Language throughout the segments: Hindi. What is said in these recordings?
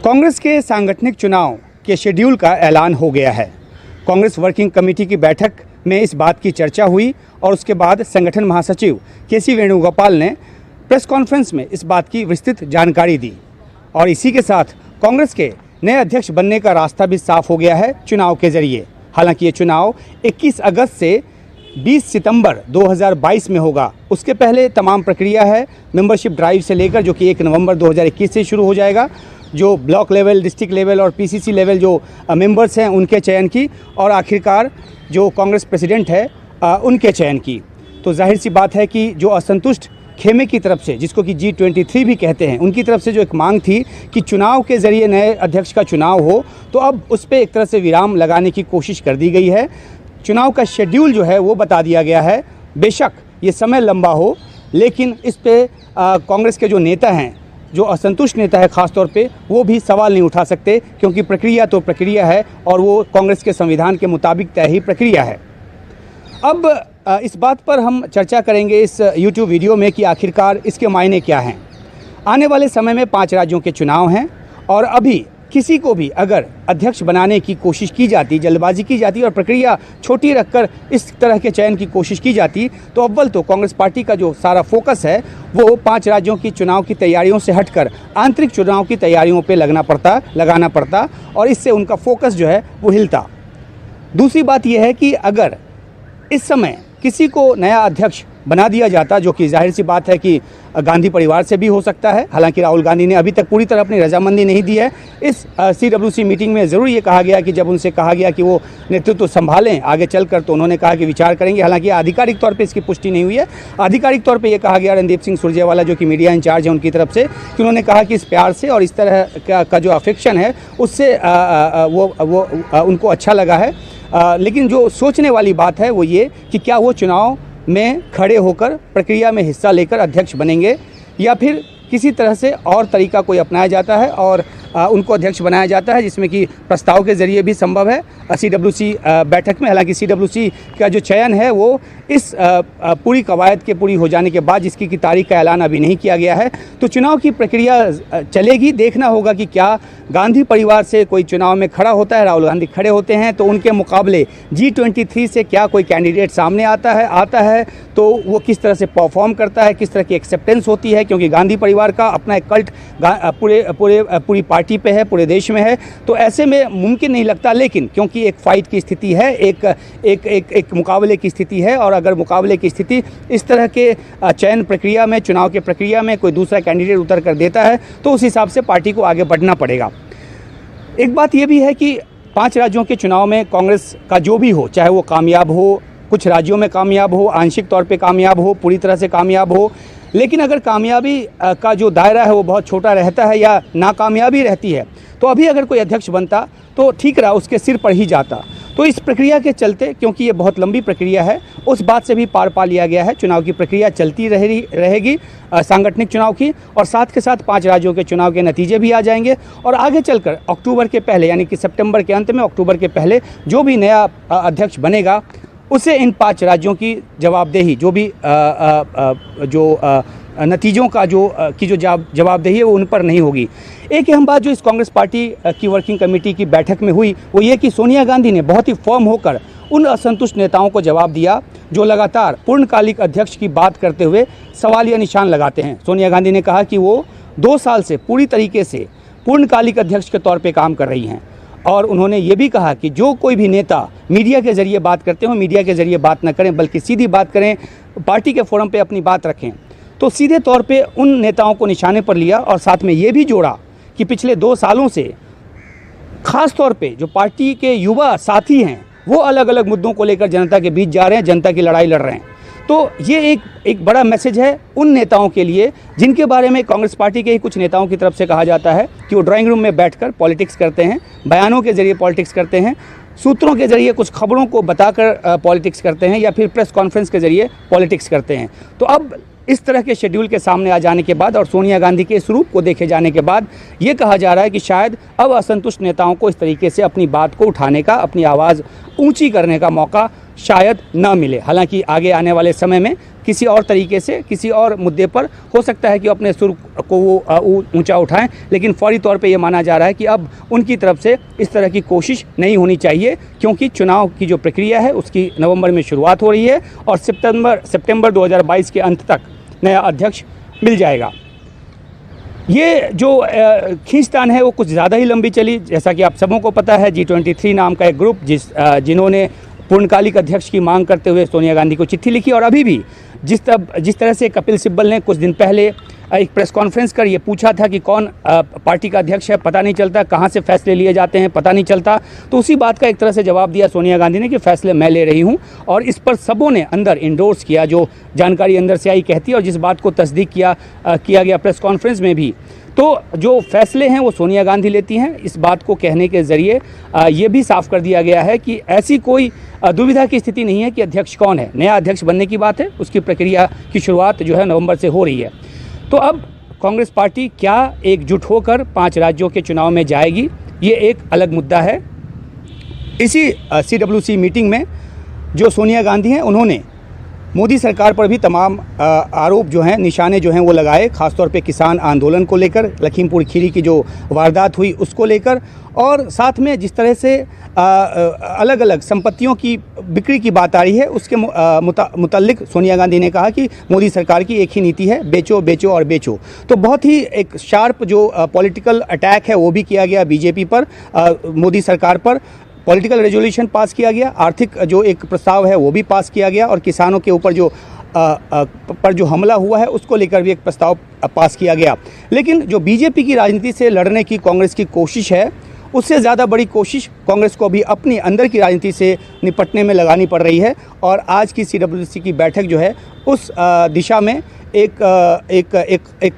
कांग्रेस के सांगठनिक चुनाव के शेड्यूल का ऐलान हो गया है। कांग्रेस वर्किंग कमेटी की बैठक में इस बात की चर्चा हुई और उसके बाद संगठन महासचिव के.सी. वेणुगोपाल ने प्रेस कॉन्फ्रेंस में इस बात की विस्तृत जानकारी दी और इसी के साथ कांग्रेस के नए अध्यक्ष बनने का रास्ता भी साफ हो गया है चुनाव के जरिए। हालांकि ये चुनाव 21 अगस्त से 20 सितंबर 2022 में होगा। उसके पहले तमाम प्रक्रिया है मेंबरशिप ड्राइव से लेकर, जो कि 1 नवंबर 2021 से शुरू हो जाएगा, जो ब्लॉक लेवल, डिस्ट्रिक्ट लेवल और पीसीसी लेवल जो मेंबर्स हैं उनके चयन की, और आखिरकार जो कांग्रेस प्रेसिडेंट है उनके चयन की। तो जाहिर सी बात है कि जो असंतुष्ट खेमे की तरफ से, जिसको कि G23 भी कहते हैं, उनकी तरफ से जो एक मांग थी कि चुनाव के ज़रिए नए अध्यक्ष का चुनाव हो, तो अब उस पर एक तरह से विराम लगाने की कोशिश कर दी गई है। चुनाव का शेड्यूल जो है वो बता दिया गया है। बेशक ये समय लंबा हो, लेकिन इस पे कांग्रेस के जो नेता हैं, जो असंतुष्ट नेता है ख़ास तौर पे, वो भी सवाल नहीं उठा सकते, क्योंकि प्रक्रिया तो प्रक्रिया है और वो कांग्रेस के संविधान के मुताबिक तय ही प्रक्रिया है। अब इस बात पर हम चर्चा करेंगे इस YouTube वीडियो में कि आखिरकार इसके मायने क्या हैं। आने वाले समय में 5 राज्यों के चुनाव हैं और अभी किसी को भी अगर अध्यक्ष बनाने की कोशिश की जाती, जल्दबाजी की जाती और प्रक्रिया छोटी रखकर इस तरह के चयन की कोशिश की जाती, तो अव्वल तो कांग्रेस पार्टी का जो सारा फोकस है वो 5 राज्यों की चुनाव की तैयारियों से हटकर आंतरिक चुनाव की तैयारियों पे लगाना पड़ता और इससे उनका फोकस जो है वो हिलता। दूसरी बात यह है कि अगर इस समय किसी को नया अध्यक्ष बना दिया जाता, जो कि जाहिर सी बात है कि गांधी परिवार से भी हो सकता है, हालांकि राहुल गांधी ने अभी तक पूरी तरह अपनी रजामंदी नहीं दी है। इस CWC मीटिंग में ज़रूर ये कहा गया कि जब उनसे कहा गया कि वो नेतृत्व संभालें आगे चलकर, तो उन्होंने कहा कि विचार करेंगे। हालांकि आधिकारिक तौर पे इसकी पुष्टि नहीं हुई है। आधिकारिक तौर पे ये कहा गया रणदीप सिंह सुरजेवाला, जो कि मीडिया इंचार्ज है, उनकी तरफ से, कि उन्होंने कहा कि इस प्यार से और इस तरह का जो अफेक्शन है उससे वो उनको अच्छा लगा है। लेकिन जो सोचने वाली बात है वो ये कि क्या वो चुनाव में खड़े होकर प्रक्रिया में हिस्सा लेकर अध्यक्ष बनेंगे, या फिर किसी तरह से और तरीका कोई अपनाया जाता है और उनको अध्यक्ष बनाया जाता है, जिसमें कि प्रस्ताव के ज़रिए भी संभव है CWC बैठक में। हालांकि CWC का जो चयन है वो इस पूरी कवायद के पूरी हो जाने के बाद, जिसकी की तारीख का ऐलान अभी नहीं किया गया है, तो चुनाव की प्रक्रिया चलेगी। देखना होगा कि क्या गांधी परिवार से कोई चुनाव में खड़ा होता है, राहुल गांधी खड़े होते हैं, तो उनके मुकाबले G23 से क्या कोई कैंडिडेट सामने आता है तो वो किस तरह से परफॉर्म करता है, किस तरह की एक्सेप्टेंस होती है, क्योंकि गांधी परिवार का अपना एक कल्ट पूरी पार्टी पे है, पूरे देश में है। तो ऐसे में मुमकिन नहीं लगता, लेकिन क्योंकि एक फाइट की स्थिति है, एक मुकाबले की स्थिति है, और अगर मुकाबले की स्थिति इस तरह के चयन प्रक्रिया में, चुनाव के प्रक्रिया में कोई दूसरा कैंडिडेट उतर कर देता है, तो उस हिसाब से पार्टी को आगे बढ़ना पड़ेगा। एक बात यह भी है कि 5 राज्यों के चुनाव में कांग्रेस का जो भी हो, चाहे वो कामयाब हो, कुछ राज्यों में कामयाब हो, आंशिक तौर पे कामयाब हो, पूरी तरह से कामयाब हो, लेकिन अगर कामयाबी का जो दायरा है वो बहुत छोटा रहता है या नाकामयाबी रहती है, तो अभी अगर कोई अध्यक्ष बनता तो ठीक रहा, उसके सिर पर ही जाता। तो इस प्रक्रिया के चलते, क्योंकि ये बहुत लंबी प्रक्रिया है, उस बात से भी पार पा लिया गया है। चुनाव की प्रक्रिया चलती रहेगी सांगठनिक चुनाव की, और साथ के साथ 5 राज्यों के चुनाव के नतीजे भी आ जाएंगे, और आगे चलकर अक्टूबर के पहले, यानी कि सितंबर के अंत में, अक्टूबर के पहले जो भी नया अध्यक्ष बनेगा उसे इन 5 राज्यों की जवाबदेही, जो भी नतीजों का जो जवाबदेही है वो उन पर नहीं होगी। एक अहम बात जो इस कांग्रेस पार्टी की वर्किंग कमेटी की बैठक में हुई वो ये कि सोनिया गांधी ने बहुत ही फर्म होकर उन असंतुष्ट नेताओं को जवाब दिया जो लगातार पूर्णकालिक अध्यक्ष की बात करते हुए सवालिया निशान लगाते हैं। सोनिया गांधी ने कहा कि वो 2 साल से पूरी तरीके से पूर्णकालिक अध्यक्ष के तौर पर काम कर रही हैं, और उन्होंने ये भी कहा कि जो कोई भी नेता मीडिया के ज़रिए बात करते हो, मीडिया के ज़रिए बात न करें, बल्कि सीधी बात करें, पार्टी के फोरम पे अपनी बात रखें। तो सीधे तौर पे उन नेताओं को निशाने पर लिया और साथ में ये भी जोड़ा कि पिछले 2 सालों से ख़ास तौर पे जो पार्टी के युवा साथी हैं वो अलग अलग मुद्दों को लेकर जनता के बीच जा रहे हैं, जनता की लड़ाई लड़ रहे हैं। तो ये एक बड़ा मैसेज है उन नेताओं के लिए जिनके बारे में कांग्रेस पार्टी के ही कुछ नेताओं की तरफ से कहा जाता है कि वो ड्राइंग रूम में बैठकर पॉलिटिक्स करते हैं, बयानों के ज़रिए पॉलिटिक्स करते हैं, सूत्रों के ज़रिए कुछ खबरों को बताकर पॉलिटिक्स करते हैं, या फिर प्रेस कॉन्फ्रेंस के ज़रिए पॉलिटिक्स करते हैं। तो अब इस तरह के शेड्यूल के सामने आ जाने के बाद और सोनिया गांधी के इस रूप को देखे जाने के बाद ये कहा जा रहा है कि शायद अब असंतुष्ट नेताओं को इस तरीके से अपनी बात को उठाने का, अपनी आवाज़ ऊंची करने का मौका शायद ना मिले। हालांकि आगे आने वाले समय में किसी और तरीके से, किसी और मुद्दे पर हो सकता है कि अपने सुर को वो ऊंचा उठाएं, लेकिन फौरी तौर पे ये माना जा रहा है कि अब उनकी तरफ से इस तरह की कोशिश नहीं होनी चाहिए, क्योंकि चुनाव की जो प्रक्रिया है उसकी नवंबर में शुरुआत हो रही है और सितंबर 2022 के अंत तक नया अध्यक्ष मिल जाएगा। ये जो खींचतान है वो कुछ ज़्यादा ही लंबी चली। जैसा कि आप सबों को पता है, G23 नाम का एक ग्रुप जिन्होंने पूर्णकालिक अध्यक्ष की मांग करते हुए सोनिया गांधी को चिट्ठी लिखी, और अभी भी जिस तरह से कपिल सिब्बल ने कुछ दिन पहले एक प्रेस कॉन्फ्रेंस कर ये पूछा था कि कौन पार्टी का अध्यक्ष है, पता नहीं चलता, कहाँ से फैसले लिए जाते हैं पता नहीं चलता, तो उसी बात का एक तरह से जवाब दिया सोनिया गांधी ने कि फैसले मैं ले रही हूँ, और इस पर सबों ने अंदर इंडोर्स किया। जो जानकारी अंदर से आई कहती है, और जिस बात को तस्दीक किया गया प्रेस कॉन्फ्रेंस में भी, तो जो फैसले हैं वो सोनिया गांधी लेती हैं। इस बात को कहने के ज़रिए ये भी साफ कर दिया गया है कि ऐसी कोई दुविधा की स्थिति नहीं है कि अध्यक्ष कौन है। नया अध्यक्ष बनने की बात है, उसकी प्रक्रिया की शुरुआत जो है नवंबर से हो रही है। तो अब कांग्रेस पार्टी क्या एकजुट होकर 5 राज्यों के चुनाव में जाएगी, ये एक अलग मुद्दा है। इसी CWC मीटिंग में जो सोनिया गांधी हैं, उन्होंने मोदी सरकार पर भी तमाम आरोप जो हैं, निशाने जो हैं वो लगाए, खासतौर पे किसान आंदोलन को लेकर, लखीमपुर खीरी की जो वारदात हुई उसको लेकर, और साथ में जिस तरह से अलग अलग संपत्तियों की बिक्री की बात आ रही है, उसके मुतल्लिक सोनिया गांधी ने कहा कि मोदी सरकार की एक ही नीति है, बेचो बेचो और बेचो। तो बहुत ही एक शार्प जो पॉलिटिकल अटैक है वो भी किया गया बीजेपी पर, मोदी सरकार पर। पॉलिटिकल रेजोल्यूशन पास किया गया, आर्थिक जो एक प्रस्ताव है वो भी पास किया गया, और किसानों के ऊपर जो हमला हुआ है उसको लेकर भी एक प्रस्ताव पास किया गया। लेकिन जो बीजेपी की राजनीति से लड़ने की कांग्रेस की कोशिश है, उससे ज़्यादा बड़ी कोशिश कांग्रेस को भी अपनी अंदर की राजनीति से निपटने में लगानी पड़ रही है, और आज की CWC की बैठक जो है उस दिशा में एक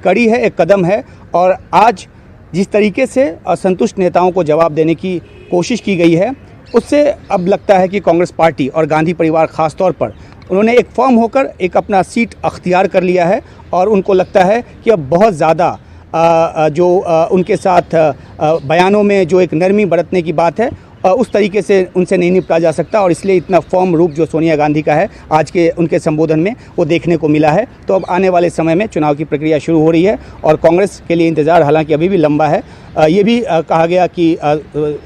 कड़ी है, एक कदम है। और आज जिस तरीके से असंतुष्ट नेताओं को जवाब देने की कोशिश की गई है, उससे अब लगता है कि कांग्रेस पार्टी और गांधी परिवार ख़ास तौर पर उन्होंने एक फर्म होकर एक अपना सीट अख्तियार कर लिया है, और उनको लगता है कि अब बहुत ज़्यादा जो उनके साथ बयानों में जो एक नरमी बरतने की बात है, उस तरीके से उनसे नहीं निपटा जा सकता, और इसलिए इतना फर्म रूप जो सोनिया गांधी का है आज के उनके संबोधन में वो देखने को मिला है। तो अब आने वाले समय में चुनाव की प्रक्रिया शुरू हो रही है, और कांग्रेस के लिए इंतज़ार हालांकि अभी भी लंबा है। ये भी कहा गया कि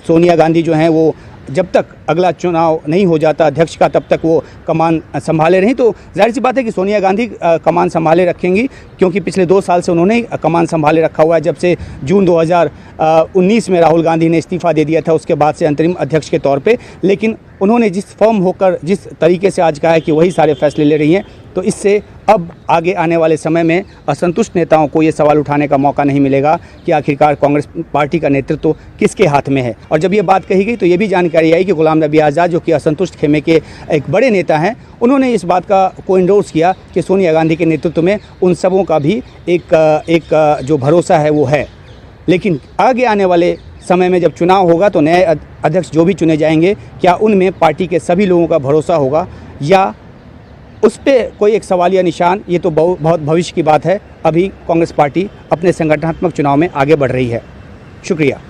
सोनिया गांधी जो हैं वो जब तक अगला चुनाव नहीं हो जाता अध्यक्ष का, तब तक वो कमान संभाले रहीं। तो जाहिर सी बात है कि सोनिया गांधी कमान संभाले रखेंगी, क्योंकि पिछले 2 साल से उन्होंने कमान संभाले रखा हुआ है। जब से जून 2019 में राहुल गांधी ने इस्तीफ़ा दे दिया था, उसके बाद से अंतरिम अध्यक्ष के तौर पे, लेकिन उन्होंने जिस फर्म होकर जिस तरीके से आज कहा है कि वही सारे फैसले ले रही हैं, तो इससे अब आगे आने वाले समय में असंतुष्ट नेताओं को ये सवाल उठाने का मौका नहीं मिलेगा कि आखिरकार कांग्रेस पार्टी का नेतृत्व किसके हाथ में है। और जब ये बात कही गई तो ये भी जानकारी आई कि गुलाम नबी आज़ाद, जो कि असंतुष्ट खेमे के एक बड़े नेता हैं, उन्होंने इस बात को इंडोर्स किया कि सोनिया गांधी के नेतृत्व में उन सबों का भी एक जो भरोसा है वो है। लेकिन आगे आने वाले समय में जब चुनाव होगा तो नए अध्यक्ष जो भी चुने जाएंगे, क्या उनमें पार्टी के सभी लोगों का भरोसा होगा या उस पर कोई एक सवालिया निशान, ये तो बहुत भविष्य की बात है। अभी कांग्रेस पार्टी अपने संगठनात्मक चुनाव में आगे बढ़ रही है। शुक्रिया।